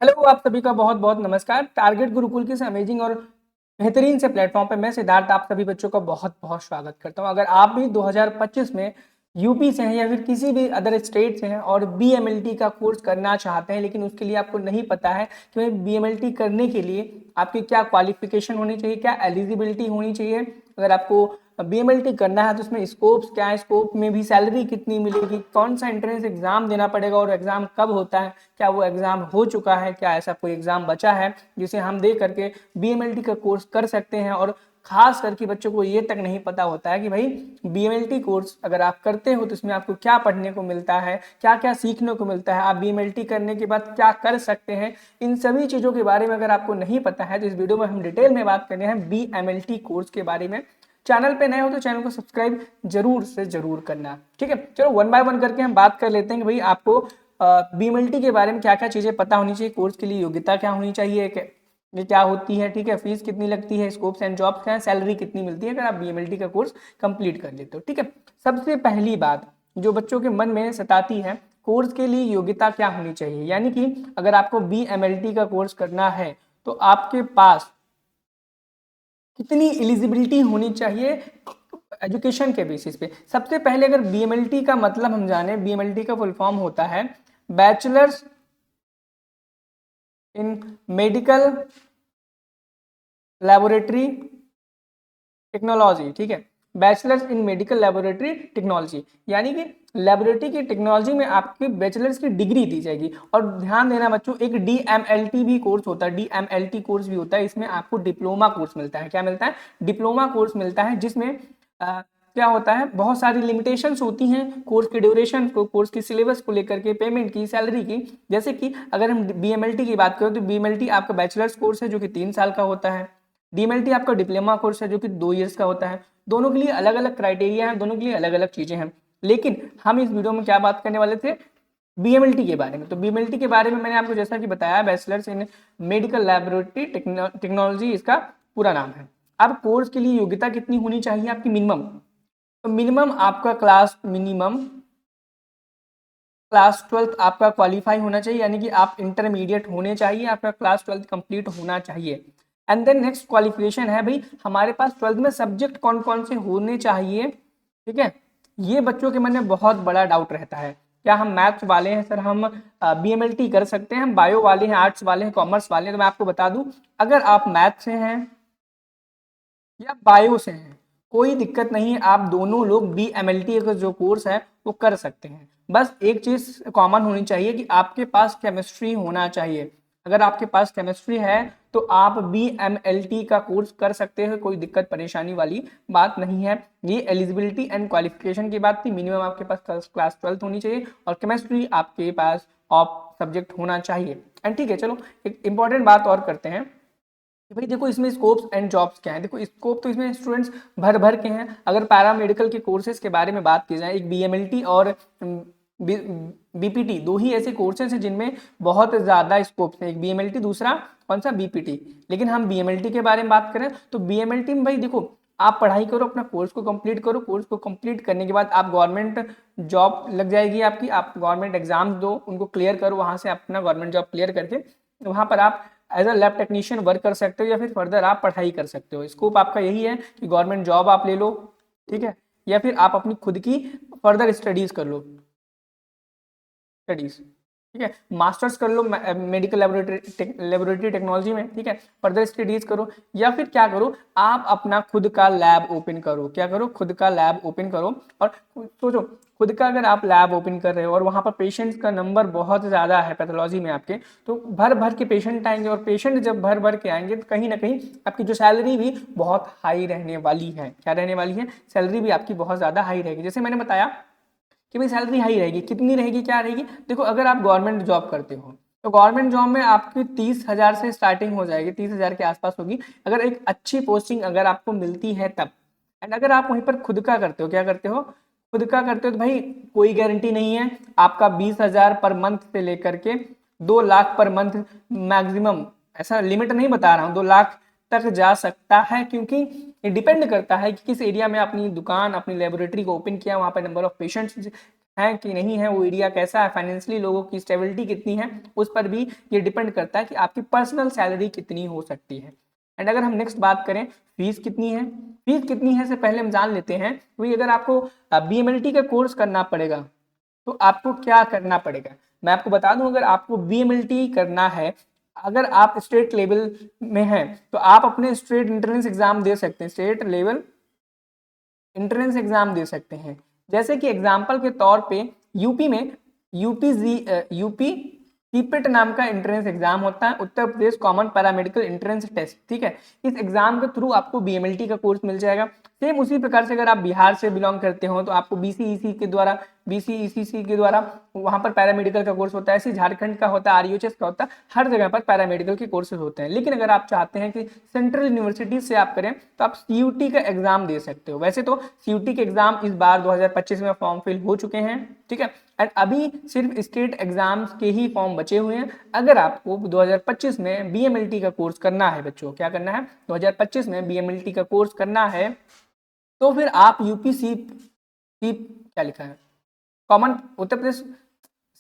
Hello, आप सभी का बहुत बहुत नमस्कार। टारगेट गुरुकुल के इस अमेजिंग और बेहतरीन से प्लेटफॉर्म पे मैं सिद्धार्थ आप सभी बच्चों का बहुत बहुत स्वागत करता हूं। अगर आप भी 2025 में यूपी से हैं या फिर किसी भी अदर स्टेट से हैं और बीएमएलटी का कोर्स करना चाहते हैं, लेकिन उसके लिए आपको नहीं पता है कि भाई बीएमएलटी करने के लिए आपकी क्या क्वालिफिकेशन होनी चाहिए, क्या एलिजिबिलिटी होनी चाहिए, अगर आपको बीएमएलटी करना है तो उसमें स्कोप्स क्या है, स्कोप में भी सैलरी कितनी मिलेगी, कौन सा एंट्रेंस एग्जाम देना पड़ेगा और एग्जाम कब होता है, क्या वो एग्जाम हो चुका है, क्या ऐसा कोई एग्जाम बचा है जिसे हम दे करके बीएमएलटी का कोर्स कर सकते हैं। और खास करके बच्चों को ये तक नहीं पता होता है कि भाई बीएमएलटी कोर्स अगर आप करते हो तो इसमें आपको क्या पढ़ने को मिलता है, क्या क्या सीखने को मिलता है, आप बीएमएलटी करने के बाद क्या कर सकते हैं। इन सभी चीजों के बारे में अगर आपको नहीं पता है तो इस वीडियो में हम डिटेल में बात करने हैं बीएमएलटी कोर्स के बारे में। चैनल पे नए हो तो चैनल को सब्सक्राइब जरूर से जरूर करना। ठीक है, चलो वन बाय वन करके हम बात कर लेते हैं कि भाई आपको बीएमएलटी के बारे में क्या क्या चीजें पता होनी चाहिए, कोर्स के लिए योग्यता क्या होनी चाहिए, ये क्या होती है, ठीक है, फीस कितनी लगती है, स्कोप्स एंड जॉब्स क्या है, सैलरी कितनी मिलती है अगर आप बीएमएलटी का कोर्स कंप्लीट कर लेते हो। ठीक है, सबसे पहली बात जो बच्चों के मन में सताती है, कोर्स के लिए योग्यता क्या होनी चाहिए। यानी कि अगर आपको बीएमएलटी का कोर्स करना है तो आपके पास कितनी एलिजिबिलिटी होनी चाहिए एजुकेशन के बेसिस पे। सबसे पहले अगर बीएमएलटी का मतलब हम जाने, बीएमएलटी का फुल फॉर्म होता है bachelors in medical laboratory technology. ठीक है, bachelors in medical laboratory technology, यानी कि लैबोरेटरी की टेक्नोलॉजी में आपकी बैचलर्स की डिग्री दी जाएगी। और ध्यान देना बच्चों, एक डीएमएलटी भी कोर्स होता है, डीएमएलटी कोर्स भी होता है, इसमें आपको डिप्लोमा कोर्स मिलता है। क्या मिलता है? डिप्लोमा कोर्स मिलता है, जिसमें क्या होता है, बहुत सारी लिमिटेशंस होती हैं कोर्स के ड्यूरेशन को, कोर्स की सिलेबस को लेकर के, पेमेंट की, सैलरी की। जैसे कि अगर हम बीएमएलटी की बात करें तो बीएमएलटी आपका बैचलर्स कोर्स है जो कि 3 साल का होता है। डीएमएलटी आपका डिप्लोमा कोर्स है जो कि 2 ईयर्स का होता है। दोनों के लिए अलग अलग क्राइटेरिया है, दोनों के लिए अलग अलग चीजें हैं। लेकिन हम इस वीडियो में क्या बात करने वाले थे, बीएमएलटी के बारे में। तो बीएमएलटी के बारे में मैंने आपको जैसा कि बताया, bachelors in medical laboratory technology इसका पूरा नाम है। अब कोर्स के लिए योग्यता कितनी होनी चाहिए आपकी, मिनिमम, तो मिनिमम आपका क्लास 12th आपका क्वालिफाई होना चाहिए, यानी कि आप इंटरमीडिएट होने चाहिए, आपका क्लास 12th कंप्लीट होना चाहिए। एंड देन नेक्स्ट क्वालिफिकेशन है भाई हमारे पास 12th में सब्जेक्ट कौन कौन से होने चाहिए। ठीक है, ये बच्चों के मन में बहुत बड़ा डाउट रहता है, क्या हम मैथ्स वाले हैं सर, हम बीएमएलटी कर सकते हैं, हम बायो वाले हैं, आर्ट्स वाले हैं, कॉमर्स वाले हैं। तो मैं आपको बता दूं, अगर आप मैथ्स से हैं या बायो से हैं, कोई दिक्कत नहीं है, आप दोनों लोग बीएमएलटी का जो कोर्स है वो कर सकते हैं। बस एक चीज कॉमन होनी चाहिए कि आपके पास केमिस्ट्री होना चाहिए। अगर आपके पास केमिस्ट्री है तो आप बीएमएलटी का कोर्स कर सकते हैं, कोई दिक्कत परेशानी वाली बात नहीं है। ये एलिजिबिलिटी एंड क्वालिफिकेशन की बात थी, मिनिमम आपके पास क्लास 12th होनी चाहिए और केमिस्ट्री आपके पास ऑफ सब्जेक्ट होना चाहिए। एंड ठीक है, चलो एक इंपॉर्टेंट बात और करते हैं कि भाई देखो इसमें स्कोप्स एंड जॉब्स क्या है। देखो स्कोप तो इसमें स्टूडेंट्स भर भर के हैं। अगर पैरामेडिकल के कोर्सेज के बारे में बात की जाए, एक बीएमएलटी और बीपीटी, दो ही ऐसे कोर्सेज हैं जिनमें बहुत ज्यादा स्कोप्स है, एक बीएमएलटी, दूसरा कौन सा, बीपीटी। लेकिन हम बीएमएलटी के बारे में बात करें तो बीएमएलटी में भाई देखो, आप पढ़ाई करो, अपना कोर्स को कंप्लीट करो, कोर्स को कंप्लीट करने के बाद आप गवर्नमेंट जॉब लग जाएगी आपकी, आप गवर्नमेंट एग्जाम्स दो, उनको क्लियर करो, वहां से अपना गवर्नमेंट जॉब क्लियर करके वहां पर आप as a lab technician work कर सकते हो या फिर फर्दर आप पढ़ाई कर सकते हो। स्कोप आपका यही है कि गवर्नमेंट जॉब आप ले लो, ठीक है, या फिर आप अपनी खुद की फर्दर स्टडीज कर लो, स्टडीज, ठीक है, मास्टर्स कर लो मेडिकल लेबोरेटरी टेक्नोलॉजी में, ठीक है, फर्दर स्टडीज करो, या फिर क्या करो, आप अपना खुद का लैब ओपन करो। क्या करो, खुद का लैब ओपन करो। और सोचो, खुद का अगर आप लैब ओपन कर रहे हो और वहां पर पेशेंट्स का नंबर बहुत ज्यादा है पैथोलॉजी में आपके, तो भर भर के पेशेंट आएंगे, और पेशेंट जब भर भर के आएंगे तो कहीं ना कहीं आपकी जो सैलरी भी बहुत हाई रहने वाली है। क्या रहने वाली है? सैलरी भी आपकी बहुत ज्यादा हाई रहेगी। जैसे मैंने बताया कि भाई सैलरी हाई रहेगी, कितनी रहेगी, क्या रहेगी, देखो अगर आप गवर्नमेंट जॉब करते हो तो गवर्नमेंट जॉब में आपकी 30,000 से स्टार्टिंग हो जाएगी, 30,000 के आसपास होगी, अगर एक अच्छी पोस्टिंग अगर आपको मिलती है तब। एंड अगर आप वहीं पर खुद का करते हो, क्या करते हो, खुद का करते हो, तो भाई कोई गारंटी नहीं है आपका 20,000 पर मंथ से लेकर के 2 लाख पर मंथ मैक्सिमम, ऐसा लिमिट नहीं बता रहा हूँ, 2 लाख तक जा सकता है, क्योंकि ये डिपेंड करता है कि किस एरिया में अपनी दुकान, अपनी लेबोरेटरी को ओपन किया, वहां पर नंबर ऑफ पेशेंट्स है कि नहीं है, वो एरिया कैसा है, फाइनेंशियली लोगों की स्टेबिलिटी कितनी है, उस पर भी ये डिपेंड करता है कि आपकी पर्सनल सैलरी कितनी हो सकती है। एंड अगर हम नेक्स्ट बात करें फीस कितनी है, फीस कितनी है से पहले हम जान लेते हैं वही अगर आपको BMLT का कोर्स करना पड़ेगा तो आपको क्या करना पड़ेगा। मैं आपको बता दूं, अगर आपको BMLT करना है, अगर आप स्टेट लेवल में हैं तो आप अपने स्टेट एंट्रेंस एग्जाम दे सकते हैं, स्टेट लेवल एंट्रेंस एग्जाम दे सकते हैं। जैसे कि एग्जाम्पल के तौर पे यूपी में यूपी सीपेट नाम का एंट्रेंस एग्जाम होता है, Uttar Pradesh common paramedical entrance test, ठीक है। इस एग्जाम के थ्रू आपको BMLT का कोर्स मिल जाएगा। सेम उसी प्रकार से अगर आप बिहार से बिलोंग करते हो तो आपको BCEC के द्वारा वहां पर पैरामेडिकल का कोर्स होता है, ऐसे झारखंड का होता है, RUHS का होता है, हर जगह पर पैरामेडिकल के कोर्सेज होते हैं। लेकिन अगर आप चाहते हैं कि सेंट्रल यूनिवर्सिटी से आप करें तो आप CUT का एग्जाम दे सकते हो। वैसे तो CUT के एग्जाम इस बार 2025 में फॉर्म फिल हो चुके हैं, ठीक है, एंड अभी सिर्फ स्टेट एग्जाम्स के ही फॉर्म बचे हुए हैं। अगर आपको 2025 में BMLT का कोर्स करना है बच्चों, क्या करना है, 2025 में BMLT का कोर्स करना है तो फिर आप यूपीसी क्या लिखा है, कॉमन उत्तर प्रदेश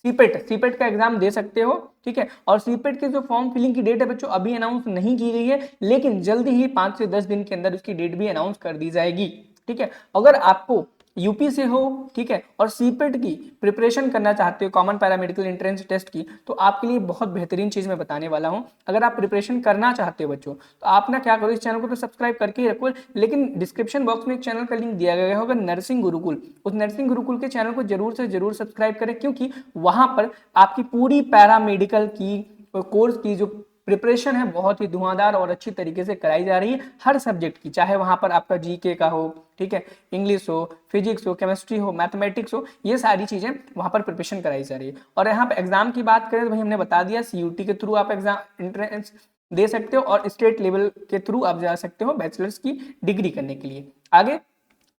सीपेट का एग्जाम दे सकते हो, ठीक है। और सीपेट के जो फॉर्म फिलिंग की डेट है बच्चों अभी अनाउंस नहीं की गई है, लेकिन जल्दी ही 5 से 10 दिन के अंदर उसकी डेट भी अनाउंस कर दी जाएगी, ठीक है। अगर आपको यूपी से हो, ठीक है, और सीपेट की प्रिपरेशन करना चाहते हो, कॉमन पैरामेडिकल एंट्रेंस टेस्ट की, तो आपके लिए बहुत बेहतरीन चीज मैं बताने वाला हूं। अगर आप प्रिपरेशन करना चाहते हो बच्चों तो आप ना क्या करो, इस चैनल को तो सब्सक्राइब करके ही रखो, लेकिन डिस्क्रिप्शन बॉक्स में एक चैनल का लिंक दिया गया होगा, नर्सिंग गुरुकुल, उस नर्सिंग गुरुकुल के चैनल को जरूर से जरूर सब्सक्राइब करें, क्योंकि वहां पर आपकी पूरी पैरामेडिकल की कोर्स की जो प्रिपरेशन है बहुत ही धुआंधार और अच्छी तरीके से कराई जा रही है, हर सब्जेक्ट की, चाहे वहां पर आपका GK का हो, ठीक है, इंग्लिश हो, फिजिक्स हो, केमिस्ट्री हो, मैथमेटिक्स हो, ये सारी चीजें वहां पर प्रिपरेशन कराई जा रही है। और यहाँ पे एग्जाम की बात करें तो भाई हमने बता दिया CUT के थ्रू आप एग्जाम एंट्रेंस दे सकते हो और स्टेट लेवल के थ्रू आप जा सकते हो बैचलर्स की डिग्री करने के लिए। आगे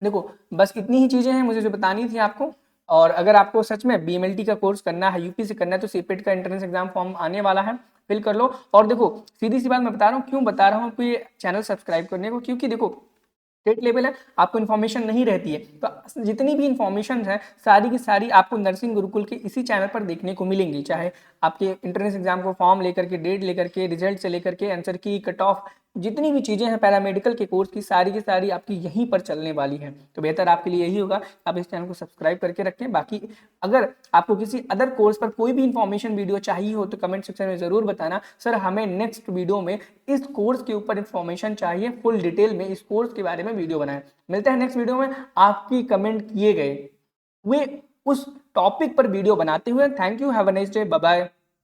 देखो, बस इतनी ही चीजें हैं मुझे जो बतानी थी आपको। और अगर आपको सच में BMLT का कोर्स करना है, यूपी से करना है, तो सीपेट का एंट्रेंस एग्जाम फॉर्म आने वाला है, फिल कर लो। और देखो सीधी सी बात मैं बता रहा हूँ, क्यों बता रहा हूँ आपको ये चैनल सब्सक्राइब करने को, क्योंकि देखो स्टेट लेवल है, आपको इन्फॉर्मेशन नहीं रहती है, तो जितनी भी इन्फॉर्मेशन है सारी की सारी आपको नर्सिंग गुरुकुल के इसी चैनल पर देखने को मिलेंगी, चाहे आपके एंट्रेंस एग्जाम को फॉर्म लेकर के, डेट लेकर के, रिजल्ट से लेकर के, आंसर की, कट ऑफ, जितनी भी चीजें हैं पैरामेडिकल के कोर्स की सारी आपकी यहीं पर चलने वाली हैं। तो बेहतर आपके लिए यही होगा आप इस चैनल को सब्सक्राइब करके रखें। बाकी अगर आपको किसी अदर कोर्स पर कोई भी इंफॉर्मेशन वीडियो चाहिए हो तो कमेंट सेक्शन में जरूर बताना, सर हमें नेक्स्ट वीडियो में इस कोर्स के ऊपर इंफॉर्मेशन चाहिए, फुल डिटेल में इस कोर्स के बारे में वीडियो बनाएं। मिलते हैं नेक्स्ट वीडियो में आपकी कमेंट किए गए हुए उस टॉपिक पर वीडियो बनाते हुए। Thank you, have a nice day, bye bye.